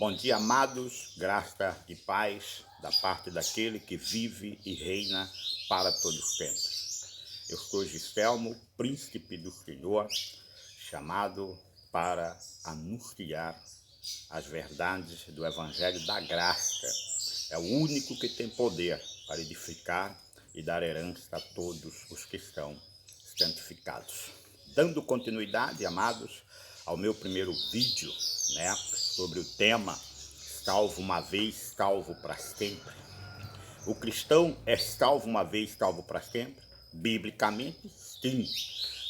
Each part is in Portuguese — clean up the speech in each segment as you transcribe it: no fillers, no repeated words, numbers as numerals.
Bom dia, amados, graça e paz da parte daquele que vive e reina para todos os tempos. Eu sou Giselmo, príncipe do Senhor, chamado para anunciar as verdades do Evangelho da Graça. É o único que tem poder para edificar e dar herança a todos os que estão santificados. Dando continuidade, amados, ao meu primeiro vídeo, sobre o tema salvo uma vez, salvo para sempre. O cristão é salvo uma vez, salvo para sempre? Biblicamente, sim.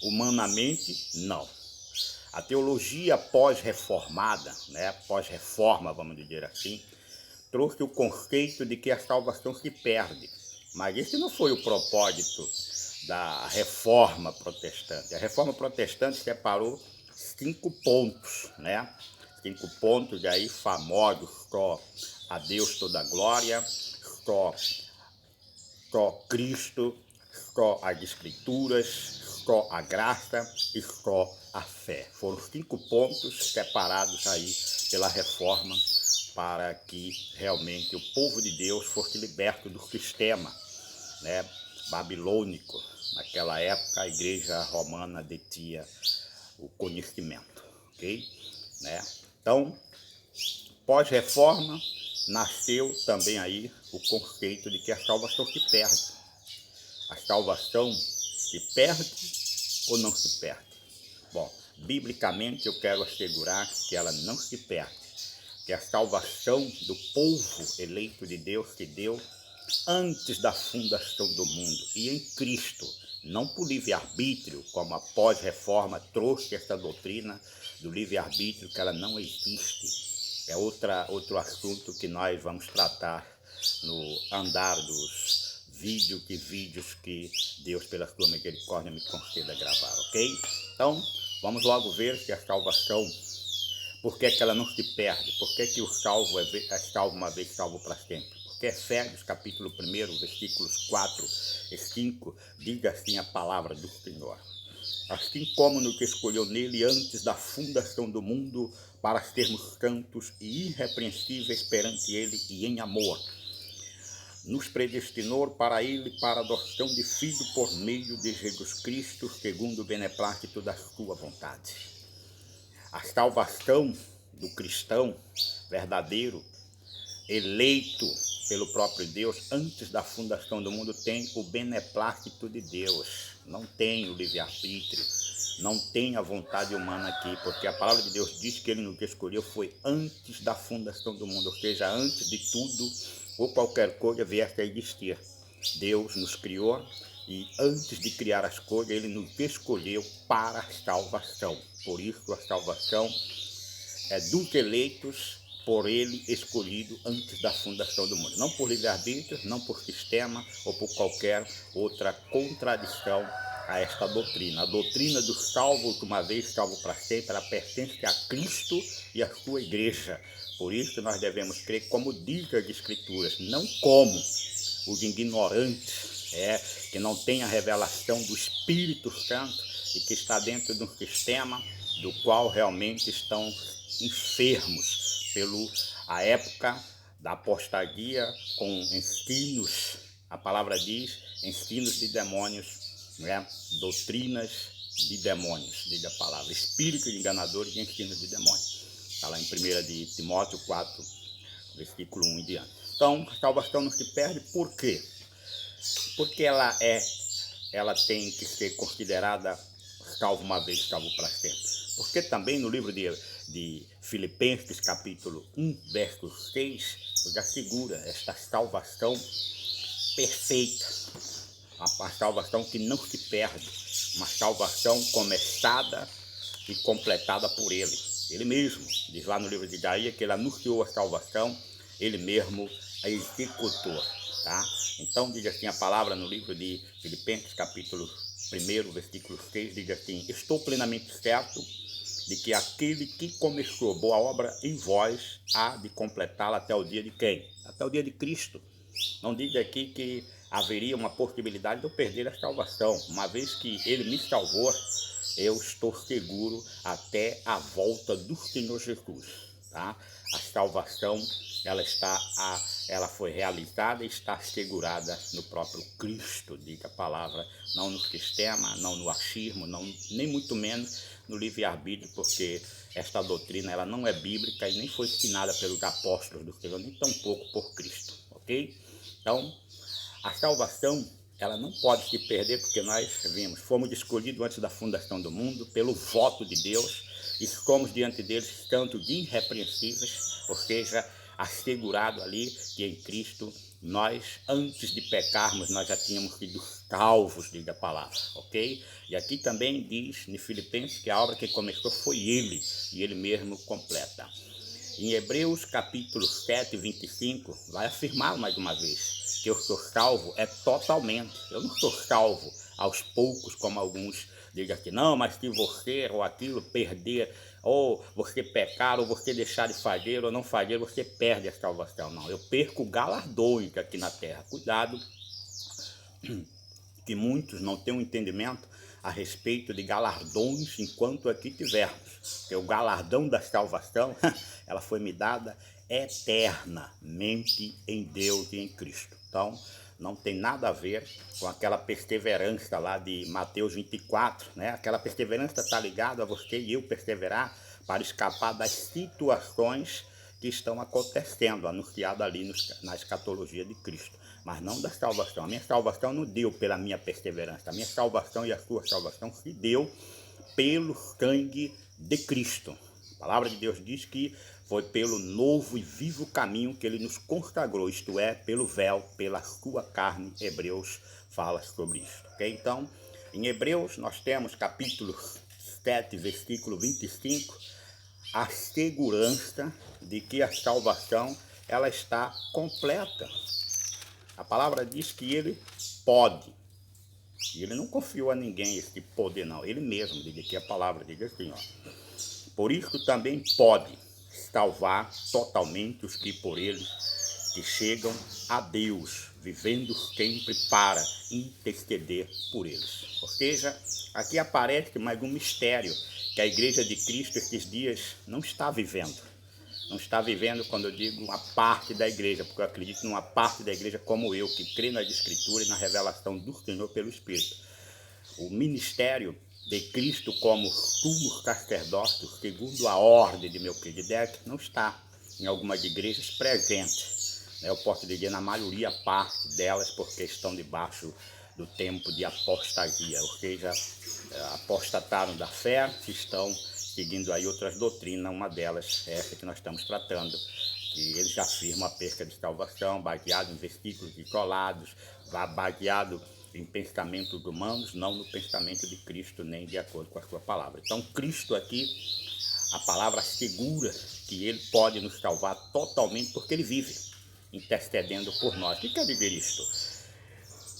Humanamente, não. A teologia pós-reformada, pós-reforma, vamos dizer assim, trouxe o conceito de que a salvação se perde. Mas esse não foi o propósito da reforma protestante. A reforma protestante separou 5 pontos, 5 pontos aí famosos: só a Deus toda a glória, só Cristo, só as Escrituras, só a graça e só a fé. Foram 5 pontos separados aí pela reforma para que realmente o povo de Deus fosse liberto do sistema babilônico. Naquela época a igreja romana detinha o conhecimento, ok? Então, pós-reforma, nasceu também aí o conceito de que a salvação se perde. A salvação se perde ou não se perde? Bom, biblicamente eu quero assegurar que ela não se perde, que a salvação do povo eleito de Deus se deu antes da fundação do mundo e em Cristo, não por livre-arbítrio, como a pós-reforma trouxe essa doutrina do livre-arbítrio, que ela não existe. É outro assunto que nós vamos tratar no andar dos vídeos que Deus, pela sua misericórdia, me conceda gravar, ok? Então, vamos logo ver se a salvação, por que ela não se perde? Por que o salvo é salvo uma vez, salvo para sempre? Porque Efésios capítulo 1, versículos 4 e 5, diz assim a palavra do Senhor: assim como nos escolheu nele antes da fundação do mundo, para sermos santos e irrepreensíveis perante ele e em amor, nos predestinou para ele para a adoção de filho por meio de Jesus Cristo, segundo o beneplácito da sua vontade. A salvação do cristão verdadeiro, eleito pelo próprio Deus antes da fundação do mundo, tem o beneplácito de Deus, não tem o livre-arbítrio, não tem a vontade humana aqui, porque a palavra de Deus diz que ele nos escolheu foi antes da fundação do mundo, ou seja, antes de tudo ou qualquer coisa viesse a existir. Deus nos criou e antes de criar as coisas, ele nos escolheu para a salvação. Por isso a salvação é dos eleitos por ele escolhido antes da fundação do mundo. Não por livre-arbítrio, não por sistema ou por qualquer outra contradição a esta doutrina. A doutrina do salvo de uma vez, salvo para sempre, ela pertence a Cristo e à sua igreja. Por isso nós devemos crer como diz as Escrituras, não como os ignorantes, que não têm a revelação do Espírito Santo e que está dentro de um sistema do qual realmente estão enfermos pela época da apostasia, com ensinos, a palavra diz, ensinos de demônios, doutrinas de demônios, diz a palavra, espíritos enganadores e ensinos de demônios. Está lá em 1 de Timóteo 4, versículo 1 em diante. Então, a salvação não se perde, por quê? Porque ela tem que ser considerada salvo uma vez, salvo para sempre. Porque também no livro de Filipenses, capítulo 1, verso 6, já assegura esta salvação perfeita, uma salvação que não se perde, uma salvação começada e completada por ele. Ele mesmo, diz lá no livro de Isaías, que ele anunciou a salvação, ele mesmo a executou, tá? Então diz assim a palavra no livro de Filipenses, capítulo 1, versículo 6, diz assim: estou plenamente certo de que aquele que começou boa obra em vós há de completá-la até o dia de quem? Até o dia de Cristo. Não diz aqui que haveria uma possibilidade de eu perder a salvação. Uma vez que ele me salvou, eu estou seguro até a volta do Senhor Jesus. tá? A salvação, ela foi realizada e está assegurada no próprio Cristo, diga a palavra, não no sistema, não no achismo, não, nem muito menos no livre-arbítrio, porque esta doutrina ela não é bíblica e nem foi ensinada pelos apóstolos do Senhor, nem tampouco por Cristo, ok? Então, a salvação, ela não pode se perder, porque nós fomos escolhidos antes da fundação do mundo, pelo voto de Deus, e somos diante deles tanto de irrepreensíveis, ou seja, assegurado ali que em Cristo nós, antes de pecarmos, nós já tínhamos sido salvos, diz a palavra, ok? E aqui também diz, em Filipenses, que a obra que começou foi Ele, e Ele mesmo completa. Em Hebreus capítulo 7, 25, vai afirmar mais uma vez que eu sou salvo totalmente. Eu não sou salvo aos poucos, como alguns dizem aqui, não, mas se você ou aquilo perder, ou você pecar, ou você deixar de fazer ou não fazer, você perde a salvação. Não, eu perco galardões aqui na terra. Cuidado, que muitos não têm um entendimento a respeito de galardões enquanto aqui tivermos. Porque o galardão da salvação, ela foi me dada eternamente em Deus e em Cristo. Então, não tem nada a ver com aquela perseverança lá de Mateus 24, né? Aquela perseverança está ligada a você e eu perseverar para escapar das situações que estão acontecendo, anunciado ali na escatologia de Cristo, mas não da salvação. A minha salvação não deu pela minha perseverança, a minha salvação e a sua salvação se deu pelo sangue de Cristo. A palavra de Deus diz que foi pelo novo e vivo caminho que ele nos consagrou, isto é, pelo véu, pela sua carne. Hebreus fala sobre isso, ok? Então, em Hebreus nós temos capítulo 7, versículo 25, a segurança de que a salvação ela está completa. A palavra diz que ele pode. E ele não confiou a ninguém esse poder, não. Ele mesmo, diz aqui a palavra, diz assim, ó. Por isso também pode salvar totalmente os que por ele que chegam a Deus, vivendo sempre para interceder por eles. Ou seja, aqui aparece mais um mistério que a Igreja de Cristo esses dias não está vivendo. Não está vivendo quando eu digo uma parte da igreja, porque eu acredito numa parte da igreja como eu, que crê nas Escrituras e na revelação do Senhor pelo Espírito. O ministério de Cristo como sumo sacerdote, segundo a ordem de Melquisedeque, não está em algumas igrejas presente. Eu posso dizer na maioria parte delas, porque estão debaixo do tempo de apostasia, ou seja, apostataram da fé, estão seguindo aí outras doutrinas, uma delas é essa que nós estamos tratando, que eles afirmam a perca de salvação, baseado em versículos isolados, baseado em pensamentos humanos, não no pensamento de Cristo, nem de acordo com a sua palavra. Então, Cristo aqui, a palavra assegura que ele pode nos salvar totalmente, porque ele vive intercedendo por nós. O que quer dizer isto?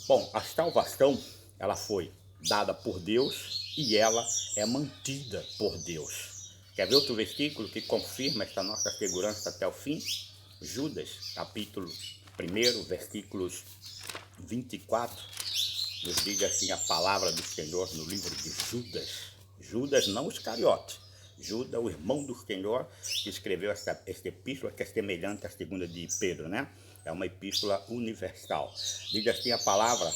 Bom, a salvação, ela foi dada por Deus e ela é mantida por Deus. Quer ver outro versículo que confirma esta nossa segurança até o fim? Judas, capítulo 1, versículos 24, nos diz assim a palavra do Senhor no livro de Judas. Judas, não os Iscariote. Judas, o irmão do Senhor, que escreveu esta epístola, que é semelhante à segunda de Pedro, né? É uma epístola universal. Diz assim a palavra,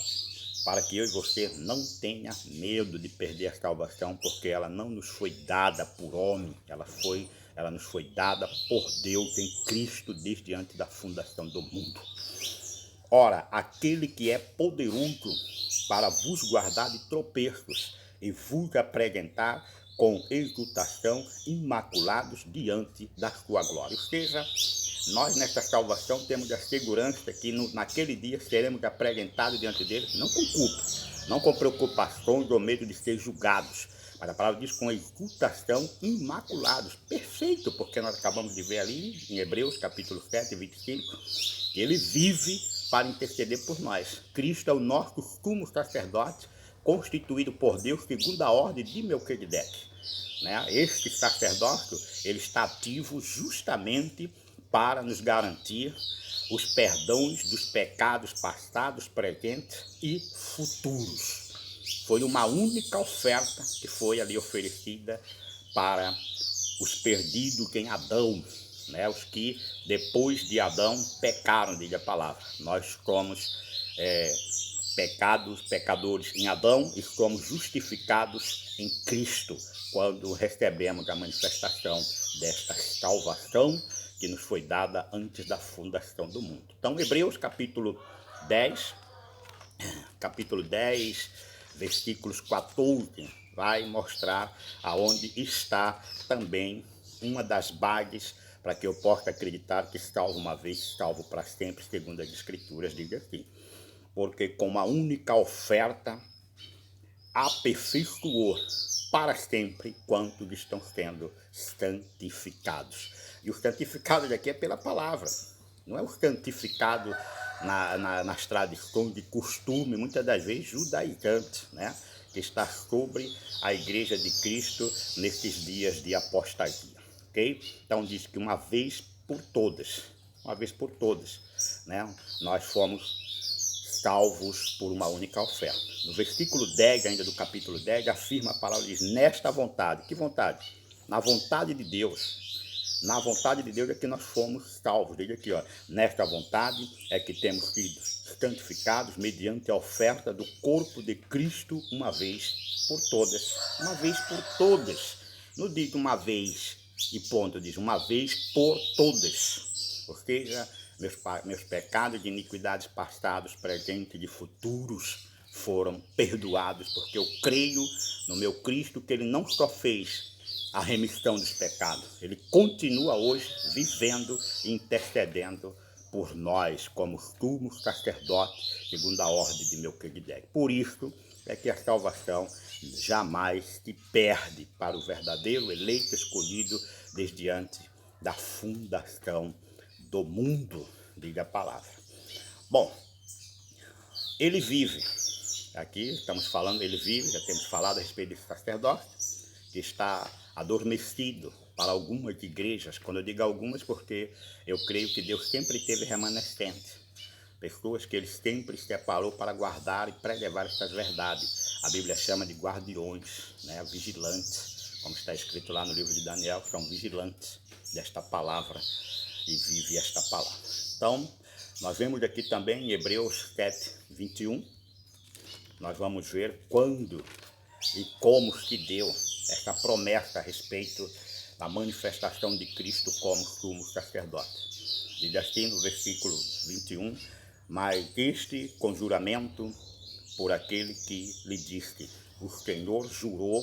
para que eu e você não tenha medo de perder a salvação, porque ela não nos foi dada por homem, ela nos foi dada por Deus em Cristo desde antes da fundação do mundo. Ora, aquele que é poderoso para vos guardar de tropeços e vos apresentar com exultação imaculados diante da sua glória. Ou seja, nós nesta salvação temos a segurança que naquele dia seremos apresentados diante dele, não com culpa, não com preocupações ou medo de ser julgados, mas a palavra diz com exultação imaculados. Perfeito, porque nós acabamos de ver ali em Hebreus capítulo 7, 25, que ele vive para interceder por nós. Cristo é o nosso sumo sacerdote, constituído por Deus segundo a ordem de Melquisedeque. Este sacerdócio, ele está ativo justamente para nos garantir os perdões dos pecados passados, presentes e futuros. Foi uma única oferta que foi ali oferecida para os perdidos em Adão, né? Os que depois de Adão pecaram, diz a palavra. Nós somos pecadores em Adão e somos justificados em Cristo, quando recebemos a manifestação desta salvação que nos foi dada antes da fundação do mundo. Então, Hebreus capítulo 10, versículos 14, vai mostrar aonde está também uma das bases para que eu possa acreditar que salvo uma vez, salvo para sempre, segundo as Escrituras, diz assim: porque com uma única oferta aperfeiçoou para sempre quantos estão sendo santificados. E o santificado aqui é pela palavra, não é o santificado nas tradições de costume, muitas das vezes judaizante, né? Que está sobre a igreja de Cristo nesses dias de apostasia, ok? Então diz que uma vez por todas, né? Nós fomos salvos por uma única oferta. No versículo 10, ainda do capítulo 10, afirma a palavra, diz: nesta vontade. Que vontade? Na vontade de Deus. Na vontade de Deus é que nós fomos salvos. Diz aqui, ó, nesta vontade é que temos sido santificados mediante a oferta do corpo de Cristo uma vez por todas. Uma vez por todas. Não diz uma vez e ponto, diz uma vez por todas. Ou seja, meus pecados de iniquidades passados, presentes e futuros foram perdoados, porque eu creio no meu Cristo, que ele não só fez a remissão dos pecados, ele continua hoje vivendo e intercedendo por nós, como sumo sacerdote, segundo a ordem de Melquisedeque. Por isso é que a salvação jamais se perde para o verdadeiro eleito escolhido desde antes da fundação do mundo, diz a palavra. Bom, ele vive. Aqui estamos falando, ele vive, já temos falado a respeito desse sacerdote, que está adormecido para algumas igrejas. Quando eu digo algumas, porque eu creio que Deus sempre teve remanescente, pessoas que ele sempre separou para guardar e preservar essas verdades. A Bíblia chama de guardiões, né? Vigilantes, como está escrito lá no livro de Daniel, que são vigilantes desta palavra e vive esta palavra. Então, nós vemos aqui também em Hebreus 7, 21, nós vamos ver quando e como se deu esta promessa a respeito da manifestação de Cristo como sumo sacerdote. Diz assim no versículo 21, mas este conjuramento por aquele que lhe disse: o Senhor jurou,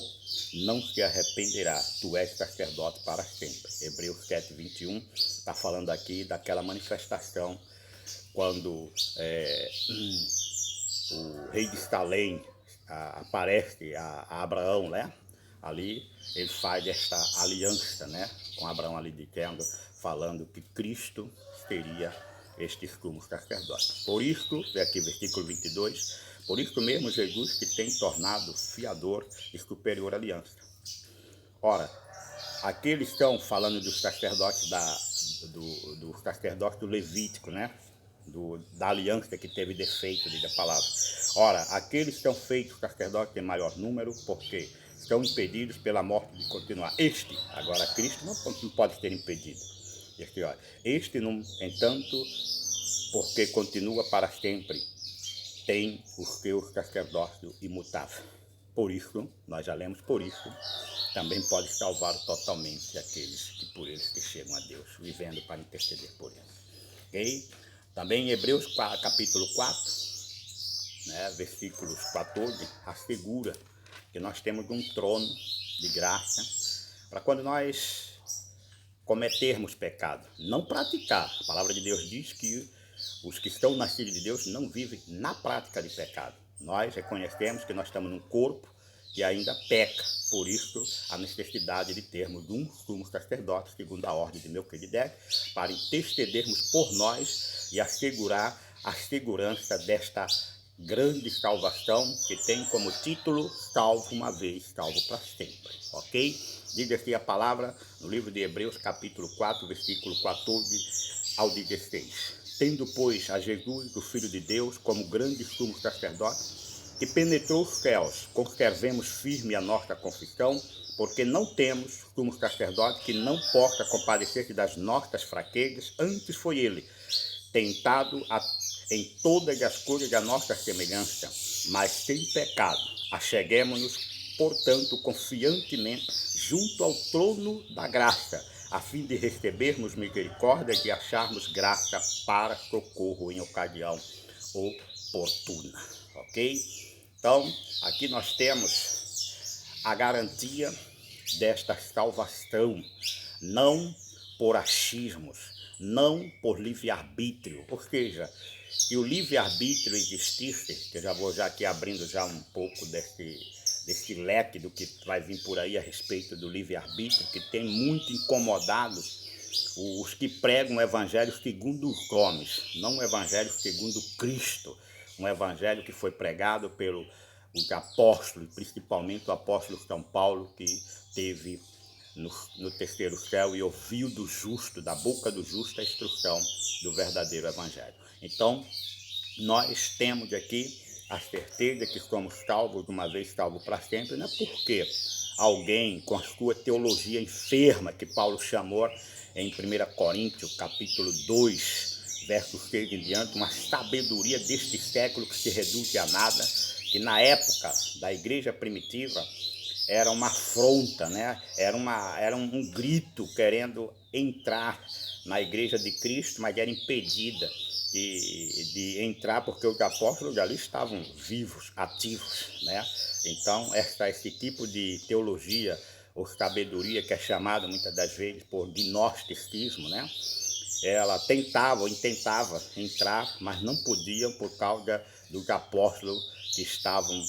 não se arrependerá, tu és sacerdote para sempre. Hebreus 7, 21 está falando aqui daquela manifestação quando o rei de Salém aparece a Abraão, né? Ali ele faz esta aliança, né, com Abraão ali dizendo, falando que Cristo seria este sumo sacerdote. Por isso, aqui versículo 22, por isso mesmo Jesus que tem tornado fiador e superior aliança. Ora, aqui eles estão falando dos sacerdotes do sacerdote do Levítico, né? Da aliança que teve defeito, diz a palavra. Ora, aqueles que são feitos sacerdotes em maior número, porque estão impedidos pela morte de continuar. Este, agora Cristo não pode ser impedido. Este, no entanto, porque continua para sempre, tem o seu sacerdócio imutável. Por isso, nós já lemos, por isso, também pode salvar totalmente aqueles que por eles que chegam a Deus, vivendo para interceder por eles. Ok? Também em Hebreus capítulo 4, né, versículos 14, assegura que nós temos um trono de graça para quando nós cometermos pecado, não praticar. A palavra de Deus diz que os que estão nascidos de Deus não vivem na prática de pecado. Nós reconhecemos que nós estamos num corpo que ainda peca, por isso a necessidade de termos um sumo sacerdote, segundo a ordem de Melquisedeque, para intercedermos por nós e assegurar a segurança desta grande salvação que tem como título salvo uma vez, salvo para sempre, ok? Diz aqui a palavra no livro de Hebreus capítulo 4, versículo 14 ao 16. Tendo, pois, a Jesus, o Filho de Deus, como grande sumo sacerdote, que penetrou os céus, conservemos firme a nossa confissão, porque não temos sumo sacerdote que não possa compadecer-se das nossas fraquezas, antes foi ele tentado em todas as coisas a nossa semelhança, mas sem pecado. Acheguemo-nos, portanto, confiantemente junto ao trono da graça, a fim de recebermos misericórdia e acharmos graça para socorro em ocasião oportuna. Ok? Então, aqui nós temos a garantia desta salvação, não por achismos, não por livre-arbítrio, ou seja, se o livre-arbítrio existisse, que eu já vou aqui abrindo já um pouco desse leque do que vai vir por aí a respeito do livre-arbítrio, que tem muito incomodado os que pregam o evangelho segundo os homens, não o evangelho segundo Cristo, um evangelho que foi pregado pelos apóstolos, principalmente o apóstolo São Paulo, que teve no terceiro céu e ouviu do justo, da boca do justo, a instrução do verdadeiro evangelho. Então, nós temos aqui a certeza que somos salvos, uma vez salvos para sempre, não é porque alguém com a sua teologia enferma, que Paulo chamou em 1 Coríntios, capítulo 2, verso 6 em diante, uma sabedoria deste século que se reduz a nada, que na época da igreja primitiva era uma afronta, né? Era um grito querendo entrar na igreja de Cristo, mas era impedida de entrar porque os apóstolos ali estavam vivos, ativos, né? Então, esse tipo de teologia ou sabedoria, que é chamada muitas das vezes por gnosticismo, né? Ela tentava ou intentava entrar, mas não podiam por causa dos apóstolos que estavam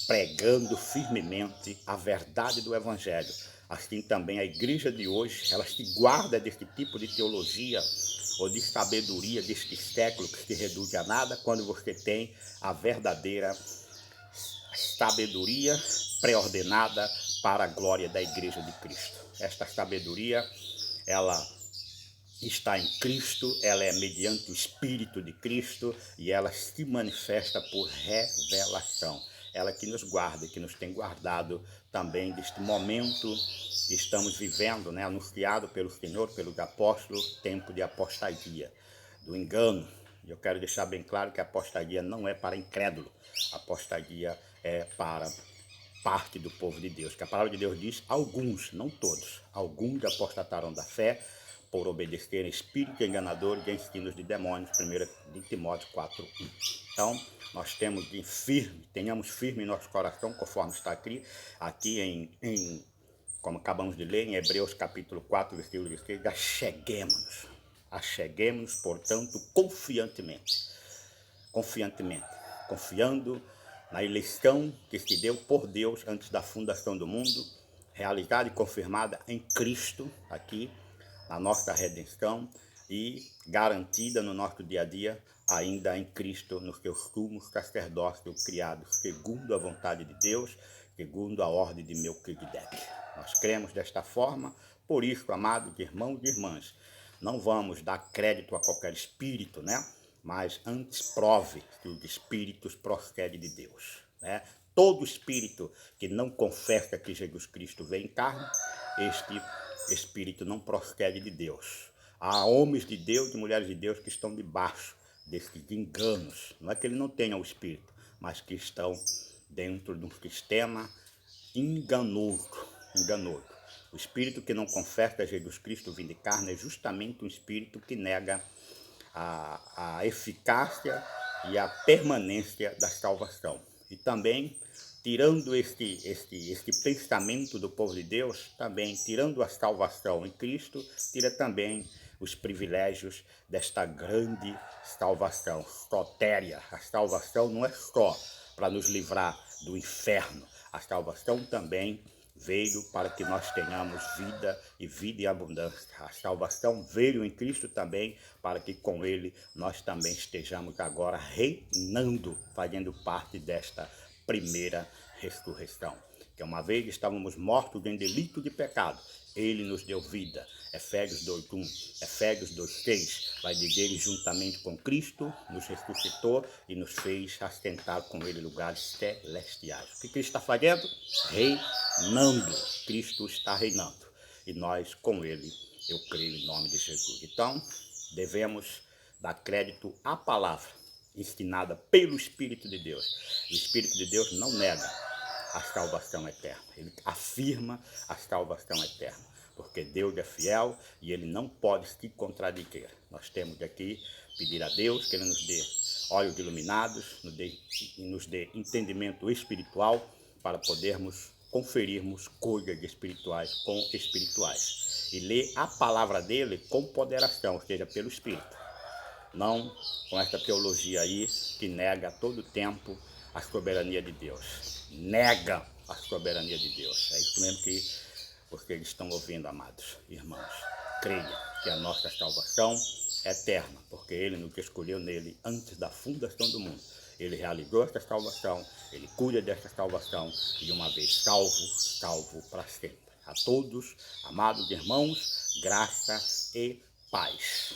pregando firmemente a verdade do evangelho. Assim também a igreja de hoje, ela se guarda desse tipo de teologia ou de sabedoria deste século que se reduz a nada, quando você tem a verdadeira sabedoria pré-ordenada para a glória da igreja de Cristo. Esta sabedoria, ela está em Cristo, ela é mediante o Espírito de Cristo e ela se manifesta por revelação. Ela que nos guarda, que nos tem guardado também deste momento que estamos vivendo, né, anunciado pelo Senhor, pelos apóstolos, tempo de apostasia, do engano. E eu quero deixar bem claro que a apostasia não é para incrédulo, a apostasia é para parte do povo de Deus, que a palavra de Deus diz, alguns, não todos, alguns apostatarão da fé por obedecerem espíritos enganadores e ensinos de demônios, 1 de Timóteo 4:1. Então, nós tenhamos firme em nosso coração, conforme está aqui como acabamos de ler, em Hebreus capítulo 4, versículo 16, acheguemos-nos, portanto, confiantemente, confiando na eleição que se deu por Deus antes da fundação do mundo, realizada e confirmada em Cristo, aqui, na nossa redenção, e garantida no nosso dia a dia, ainda em Cristo, no seu sumo sacerdócio criado, segundo a vontade de Deus, segundo a ordem de Melquisedeque. Nós cremos desta forma, por isso, amados irmãos e irmãs, não vamos dar crédito a qualquer espírito, né? Mas antes prove que os espíritos procedem de Deus, né? Todo espírito que não confessa que Jesus Cristo veio em carne, este espírito não procede de Deus. Há homens de Deus e mulheres de Deus que estão debaixo desses enganos. Não é que ele não tenha o espírito, mas que estão dentro de um sistema enganoso. O espírito que não confessa Jesus Cristo vindo de carne é justamente um espírito que nega a eficácia e a permanência da salvação. E também, tirando este pensamento do povo de Deus, também tirando a salvação em Cristo, tira também os privilégios desta grande salvação, sotéria. A salvação não é só para nos livrar do inferno, a salvação também veio para que nós tenhamos vida e vida em abundância. A salvação veio em Cristo também para que com Ele nós também estejamos agora reinando, fazendo parte desta primeira ressurreição. que uma vez estávamos mortos em delito de pecado, ele nos deu vida. Efésios 2:1, Efésios 2:6, vai dizer, ele juntamente com Cristo nos ressuscitou e nos fez assentar com ele em lugares celestiais. O que Cristo está fazendo? Reinando. Cristo está reinando. E nós com ele, eu creio em nome de Jesus. Então, devemos dar crédito à palavra ensinada pelo Espírito de Deus. O Espírito de Deus não nega a salvação eterna. Ele afirma a salvação eterna, porque Deus é fiel e ele não pode se contradizer. Nós temos aqui pedir a Deus que ele nos dê olhos iluminados, nos dê entendimento espiritual para podermos conferirmos coisas espirituais com espirituais e ler a palavra dele com ponderação, ou seja, pelo Espírito. Não com essa teologia aí que nega a todo tempo a soberania de Deus. Nega a soberania de Deus. É isso mesmo que vocês estão ouvindo, amados irmãos. Creia que a nossa salvação é eterna, porque ele nos escolheu nele antes da fundação do mundo. Ele realizou essa salvação, ele cuida dessa salvação e uma vez salvo, salvo para sempre. A todos, amados irmãos, graça e paz.